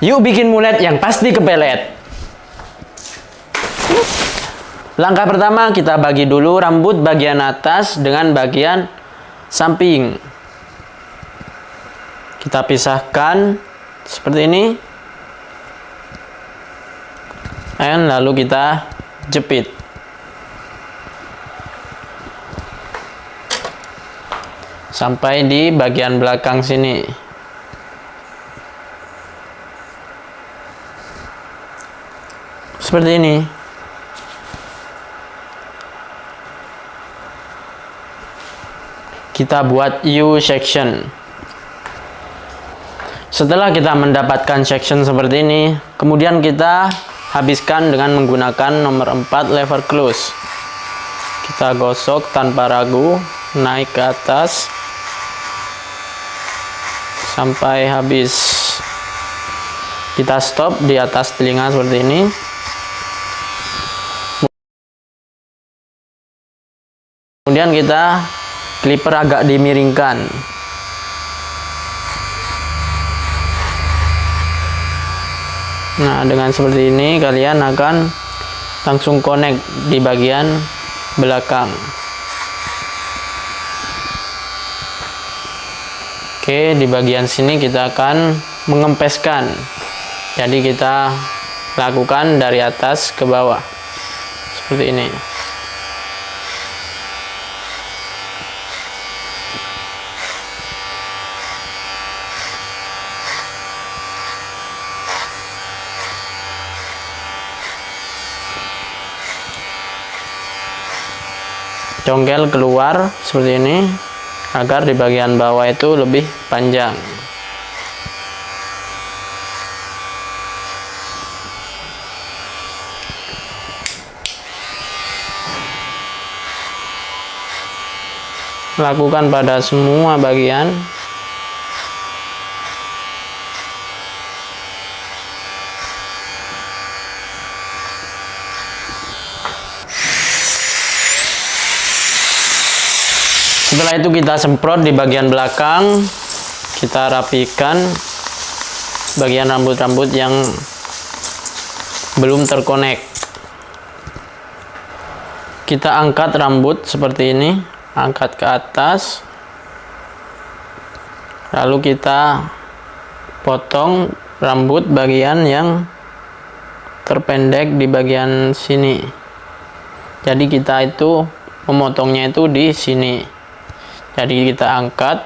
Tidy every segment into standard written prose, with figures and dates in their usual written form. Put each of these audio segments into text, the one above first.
Yuk bikin mulet yang pasti kepelet. Langkah pertama, kita bagi dulu rambut bagian atas dengan bagian samping. Kita pisahkan seperti ini. Dan lalu kita jepit. Sampai di bagian belakang sini. Seperti ini. Kita buat U section. Setelah kita mendapatkan section seperti ini, kemudian kita habiskan dengan menggunakan nomor 4 lever close. Kita gosok tanpa ragu, naik ke atas sampai habis. Kita stop di atas telinga seperti ini. Kemudian kita clipper agak dimiringkan. Nah, dengan seperti ini kalian akan langsung connect di bagian belakang. Oke, di bagian sini kita akan mengempeskan. Jadi kita lakukan dari atas ke bawah. Seperti ini. Congkel keluar seperti ini agar di bagian bawah itu lebih panjang. Lakukan pada semua bagian. Setelah itu kita semprot di bagian belakang, kita rapikan bagian rambut-rambut yang belum terkonek. Kita angkat rambut seperti ini, angkat ke atas, lalu kita potong rambut bagian yang terpendek di bagian sini. Jadi kita itu memotongnya itu di sini. Jadi kita angkat,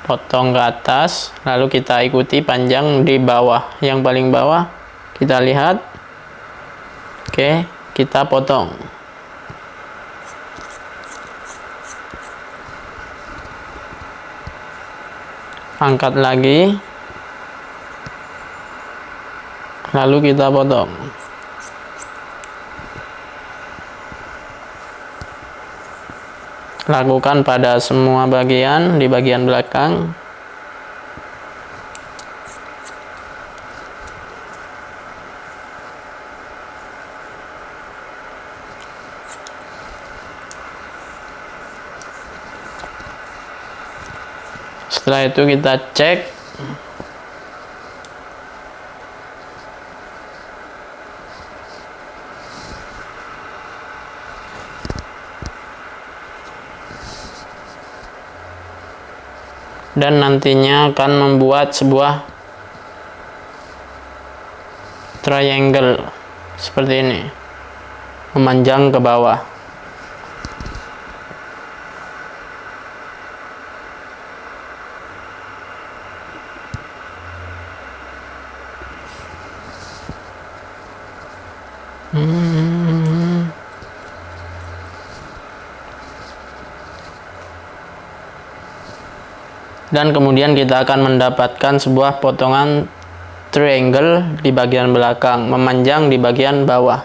potong ke atas, lalu kita ikuti panjang di bawah. Yang paling bawah kita lihat. Oke, kita potong. Angkat lagi, lalu kita potong. Lakukan pada semua bagian di bagian belakang. Setelah itu kita cek. Dan nantinya akan membuat sebuah triangle seperti ini, memanjang ke bawah. Dan kemudian kita akan mendapatkan sebuah potongan triangle di bagian belakang, memanjang di bagian bawah.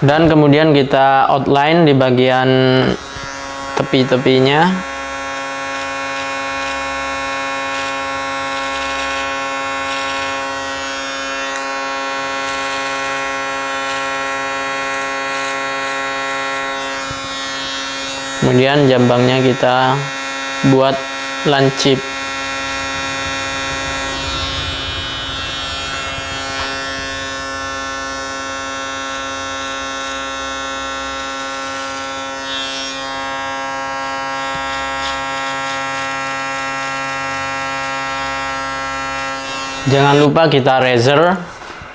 Dan kemudian kita outline di bagian tepi-tepinya. Kemudian jambangnya kita buat lancip. Jangan lupa kita razor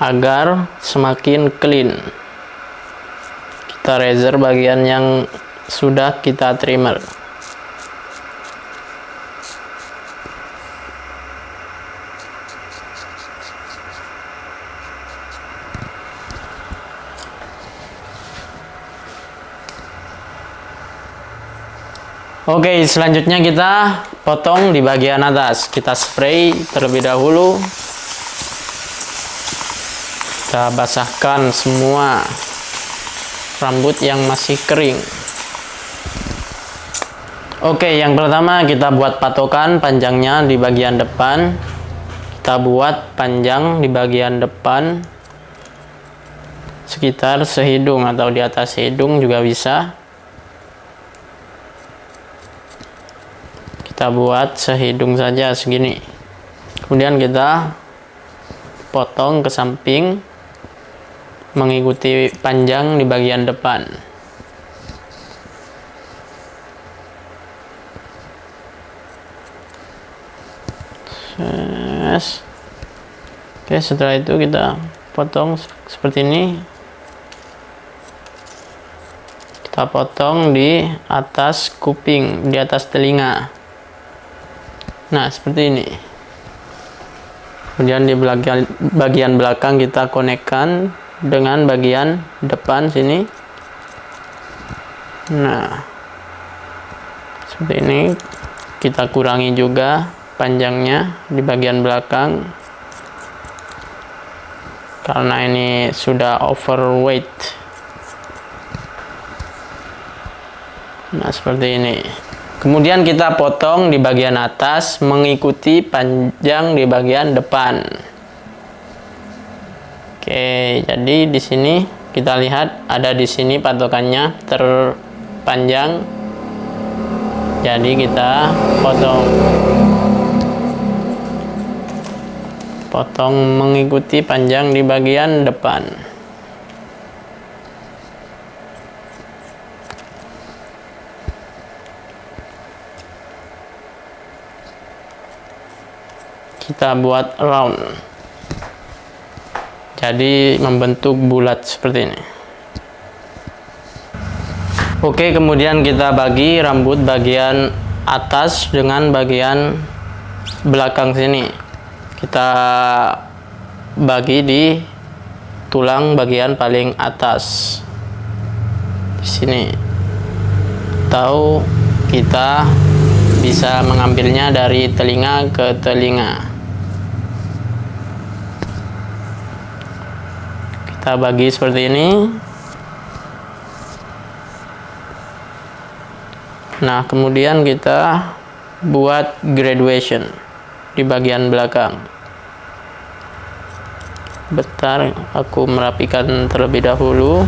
agar semakin clean. Kita razor bagian yang sudah kita trimmer. Oke, selanjutnya kita potong di bagian atas. Kita spray terlebih dahulu. Kita basahkan semua rambut yang masih kering. Oke, yang pertama kita buat patokan panjangnya di bagian depan. Kita buat panjang di bagian depan sekitar sehidung atau di atas hidung juga bisa. Kita buat sehidung saja segini. Kemudian kita potong ke samping mengikuti panjang di bagian depan. Oke, setelah itu kita potong seperti ini. Kita potong di atas kuping, di atas telinga. Nah, seperti ini. Kemudian di bagian belakang kita konekkan dengan bagian depan sini. Nah, seperti ini. Kita kurangi juga panjangnya di bagian belakang karena ini sudah overweight. Nah, seperti ini. Kemudian kita potong di bagian atas mengikuti panjang di bagian depan. Oke, jadi di sini kita lihat ada di sini patokannya terpanjang. Jadi kita potong mengikuti panjang di bagian depan. Kita buat round, jadi membentuk bulat seperti ini. Oke, kemudian kita bagi rambut bagian atas dengan bagian belakang sini. Kita bagi di tulang bagian paling atas di sini, atau kita bisa mengambilnya dari telinga ke telinga. Kita bagi seperti ini. Nah, kemudian kita buat graduation di bagian belakang. Bentar, aku merapikan terlebih dahulu.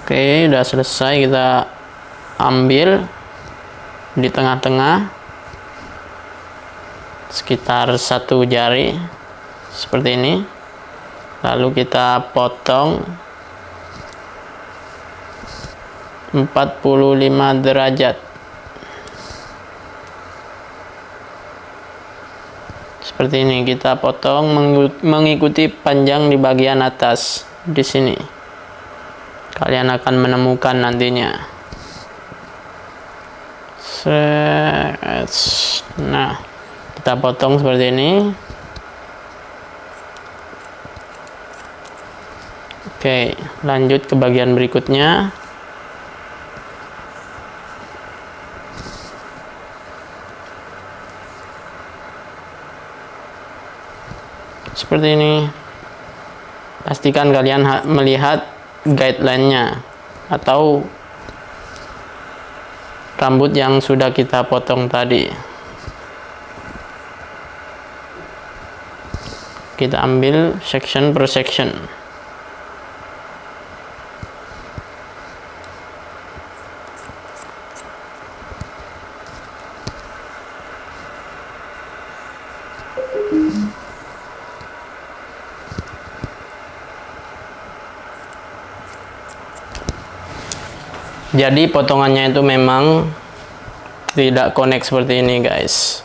Oke, udah selesai. Kita ambil di tengah-tengah sekitar 1 jari seperti ini, lalu kita potong 45 derajat seperti ini. Kita potong mengikuti panjang di bagian atas di sini. Kalian akan menemukan nantinya. Nah, kita potong seperti ini. Oke, lanjut ke bagian berikutnya. Seperti ini. Pastikan kalian melihat guideline-nya atau rambut yang sudah kita potong tadi. Kita ambil section per section. Jadi potongannya itu memang tidak connect seperti ini guys.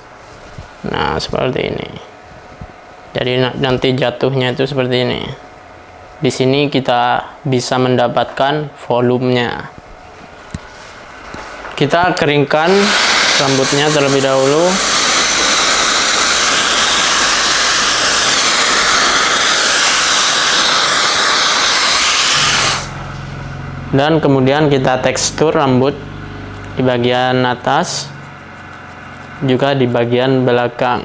Nah seperti ini. Jadi nanti jatuhnya itu seperti ini. Di sini kita bisa mendapatkan volumenya. Kita keringkan rambutnya terlebih dahulu. Dan kemudian kita tekstur rambut di bagian atas, juga di bagian belakang.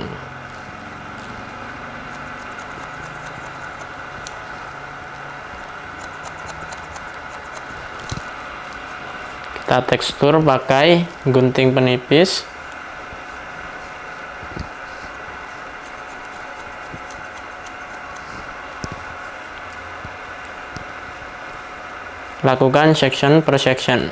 Kita tekstur pakai gunting penipis. Lakukan section per section.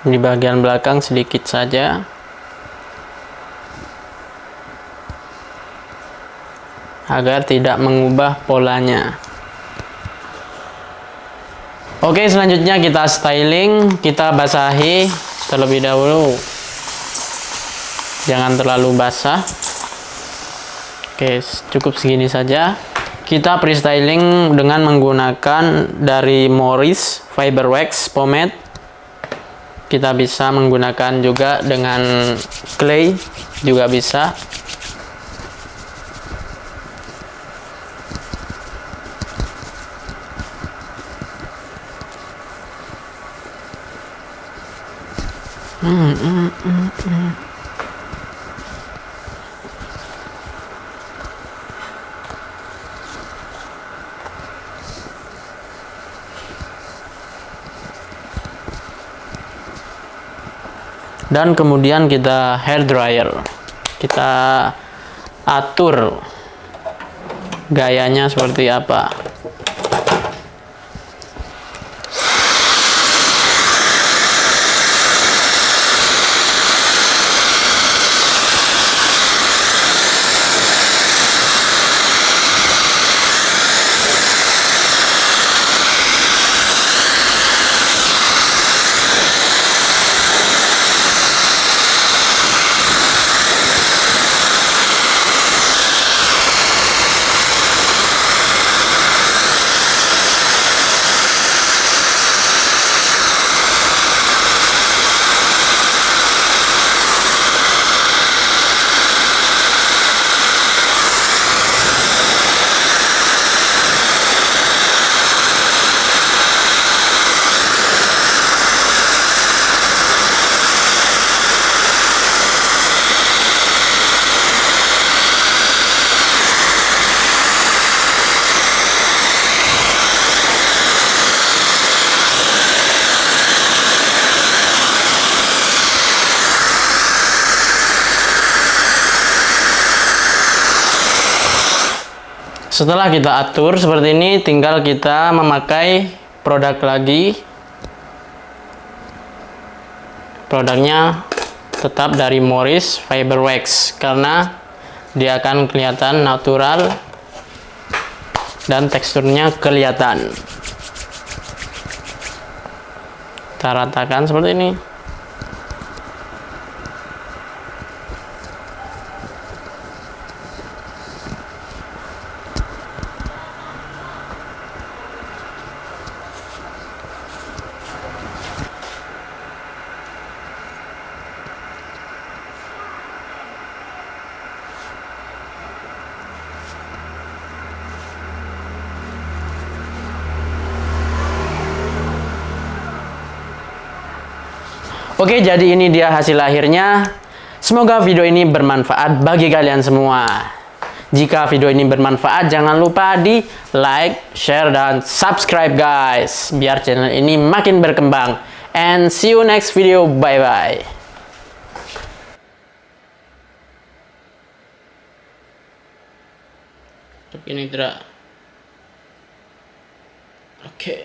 Di bagian belakang sedikit saja. Agar tidak mengubah polanya. Oke, selanjutnya kita styling. Kita basahi terlebih dahulu. Jangan terlalu basah. Oke, cukup segini saja. Kita pre-styling dengan menggunakan dari Morris Fiber Wax Pomade. Kita bisa menggunakan juga dengan clay, juga bisa. Dan kemudian kita hair dryer. Kita atur gayanya seperti apa. Setelah kita atur seperti ini, tinggal kita memakai produk lagi. Produknya tetap dari Morris Fiber Wax karena dia akan kelihatan natural dan teksturnya kelihatan. Kita ratakan seperti ini. Oke, jadi ini dia hasil akhirnya. Semoga video ini bermanfaat bagi kalian semua. Jika video ini bermanfaat, jangan lupa di like, share, dan subscribe guys. Biar channel ini makin berkembang. And see you next video. Bye-bye. Ini tidak. Oke.